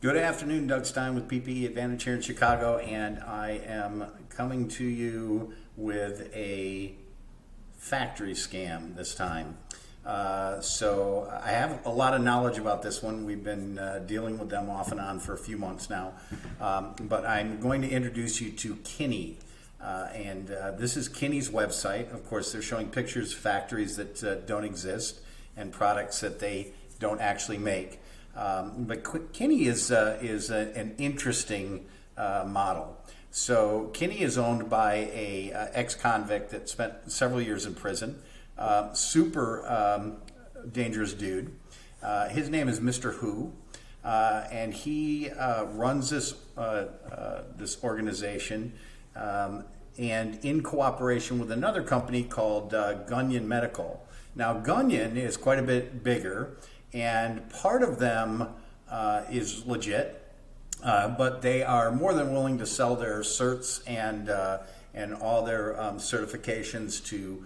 Good afternoon, Doug Stein with PPE Advantage here in Chicago, and I am coming to you with a factory scam this time. So I have a lot of knowledge about this one. We've been dealing with them off and on for a few months now, but I'm going to introduce you to Qiny. This is Qiny's website. Of course, they're showing pictures of factories that don't exist and products that they don't actually make. But Qiny is an interesting model. So Qiny is owned by a ex-convict that spent several years in prison. Super dangerous dude. His name is Mr. Hu, and he runs this organization, and in cooperation with another company called Guyun Medical. Now Guyun is quite a bit bigger, and part of them is legit, but they are more than willing to sell their certs and all their certifications to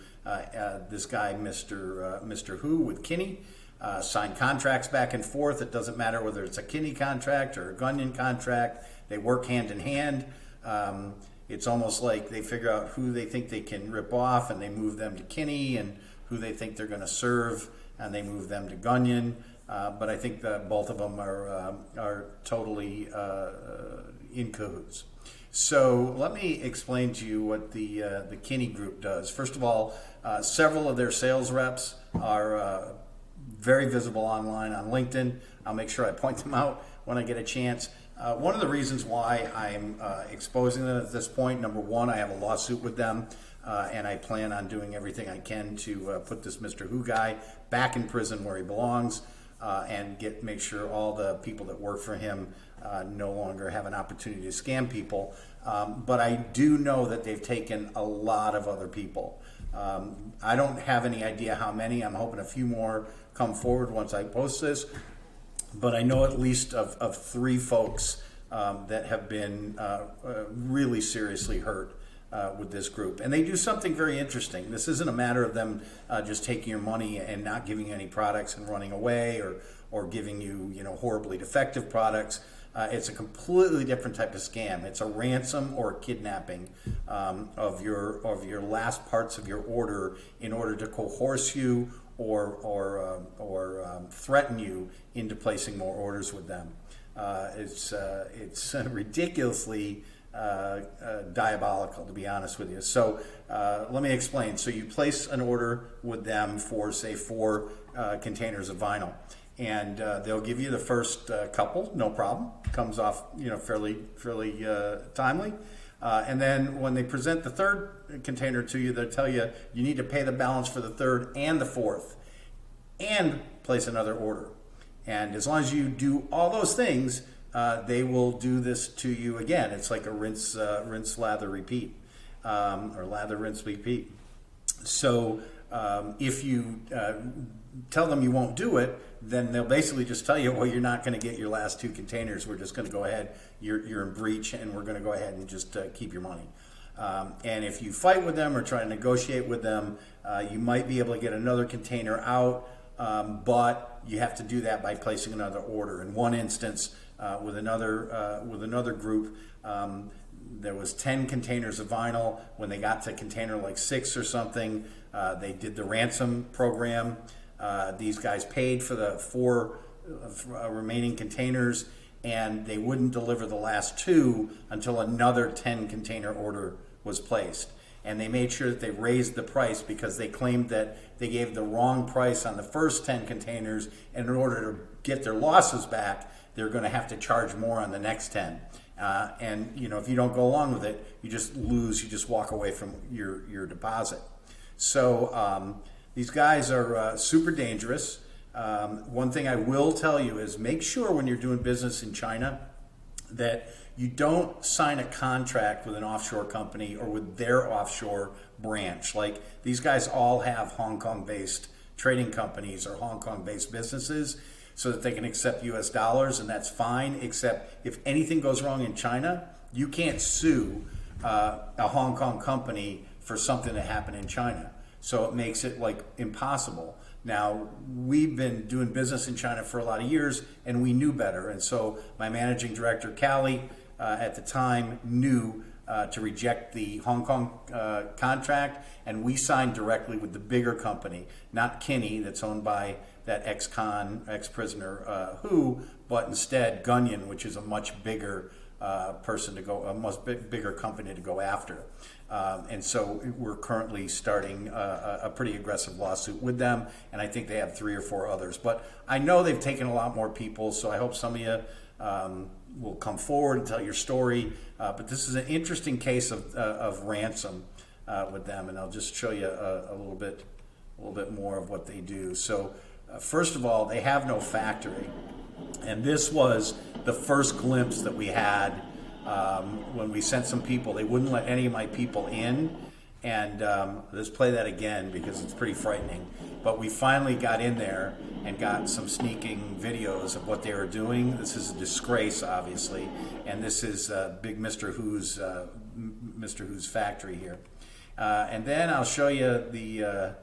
this guy, Mr. Hu with Qiny. Sign contracts back and forth. It doesn't matter whether it's a Qiny contract or a Guyun contract. They work hand in hand. It's almost like they figure out who they think they can rip off, and they move them to Qiny, and who they think they're going to serve, and they move them to Guyun. But I think that both of them are totally in cahoots. So let me explain to you what the Qiny group does. First of all, several of their sales reps are very visible online on LinkedIn. I'll make sure I point them out when I get a chance. One of the reasons why I'm exposing them at this point, number one, I have a lawsuit with them, and I plan on doing everything I can to put this Mr. Hu guy back in prison where he belongs, and make sure all the people that work for him no longer have an opportunity to scam people. But I do know that they've taken a lot of other people. I don't have any idea how many. I'm hoping a few more come forward once I post this. But I know at least of 3 folks that have been really seriously hurt with this group. And they do something very interesting. This isn't a matter of them just taking your money and not giving you any products and running away, or giving you, horribly defective products. It's a completely different type of scam. It's a ransom or a kidnapping of your last parts of your order in order to coerce you or threaten you into placing more orders with them. It's ridiculously diabolical, to be honest with you. So let me explain. So you place an order with them for, say, 4 containers of vinyl, and they'll give you the first couple, no problem. Comes off, fairly timely. And then when they present the 3rd container to you, they'll tell you you need to pay the balance for the 3rd and the 4th, and place another order. And as long as you do all those things, they will do this to you again. It's like a rinse, lather, repeat, or lather, rinse, repeat. So if you tell them you won't do it, then they'll basically just tell you, well, you're not going to get your last 2 containers. We're just going to go ahead. You're in breach, and we're going to go ahead and just keep your money. And if you fight with them or try to negotiate with them, you might be able to get another container out, but you have to do that by placing another order. In one instance, with another group, there was 10 containers of vinyl. When they got to container like 6 or something, they did the ransom program. These guys paid for the 4 remaining containers, and they wouldn't deliver the last 2 until another 10 container order was placed. And they made sure that they raised the price because they claimed that they gave the wrong price on the first 10 containers, and in order to get their losses back, they're going to have to charge more on the next 10. And if you don't go along with it, you just lose. You just walk away from your deposit. So these guys are super dangerous. One thing I will tell you is make sure when you're doing business in China that you don't sign a contract with an offshore company or with their offshore branch. Like, these guys all have Hong Kong-based trading companies or Hong Kong-based businesses, so that they can accept US dollars, and that's fine, except if anything goes wrong in China, you can't sue a Hong Kong company for something that happened in China. So it makes it like impossible. Now, we've been doing business in China for a lot of years, and we knew better. And so my managing director, Callie, at the time knew to reject the Hong Kong contract, and we signed directly with the bigger company, not Qiny, that's owned by that ex-prisoner Hu, but instead Guyun, which is a much bigger a much bigger company to go after. And so we're currently starting a pretty aggressive lawsuit with them, and I think they have 3 or 4 others. But I know they've taken a lot more people, so I hope some of you will come forward and tell your story. But this is an interesting case of ransom with them, and I'll just show you a little bit more of what they do. So first of all, they have no factory. And this was the first glimpse that we had when we sent some people. They wouldn't let any of my people in. And let's play that again because it's pretty frightening. But we finally got in there and got some sneaking videos of what they were doing. This is a disgrace, obviously. And this is big Mr. Hu's factory here. And then I'll show you the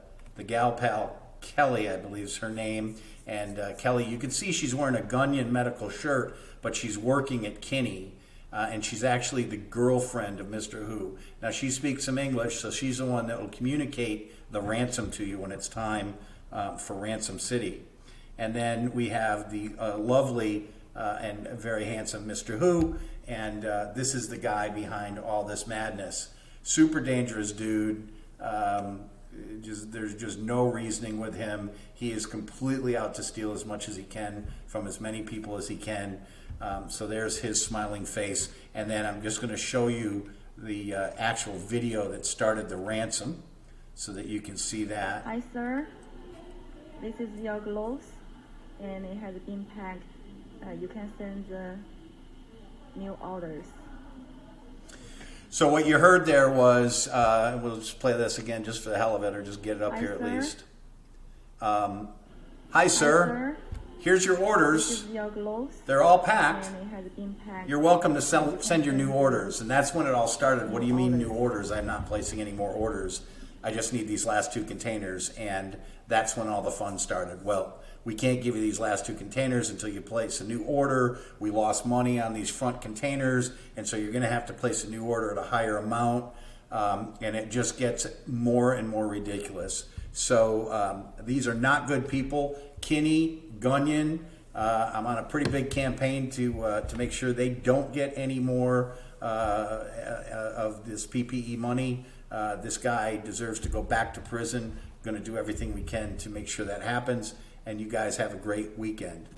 gal pal, Kelly, I believe is her name. And Kelly, you can see she's wearing a Guyun medical shirt, but she's working at Qiny. And she's actually the girlfriend of Mr. Hu. Now, she speaks some English, so she's the one that will communicate the ransom to you when it's time for Ransom City. And then we have the lovely and very handsome Mr. Hu, and this is the guy behind all this madness. Super dangerous dude. There's just no reasoning with him. He is completely out to steal as much as he can from as many people as he can. So there's his smiling face. And then I'm just going to show you the actual video that started the ransom so that you can see that. Hi, sir. This is your gloves, and it has been packed. You can send the new orders. So what you heard there was, we'll just play this again just for the hell of it, or just get it up here at least. Hi, sir. Here's your orders. This is your gloves. They're all packed. And it has been packed. You're welcome to send your new orders. And that's when it all started. What do you mean new orders? I'm not placing any more orders. I just need these last 2 containers. And that's when all the fun started. Well, we can't give you these last 2 containers until you place a new order. We lost money on these front containers. And so you're going to have to place a new order at a higher amount. And it just gets more and more ridiculous. So these are not good people. Qiny, Guyun, I'm on a pretty big campaign to make sure they don't get any more of this PPE money. This guy deserves to go back to prison. We're going to do everything we can to make sure that happens. And you guys have a great weekend.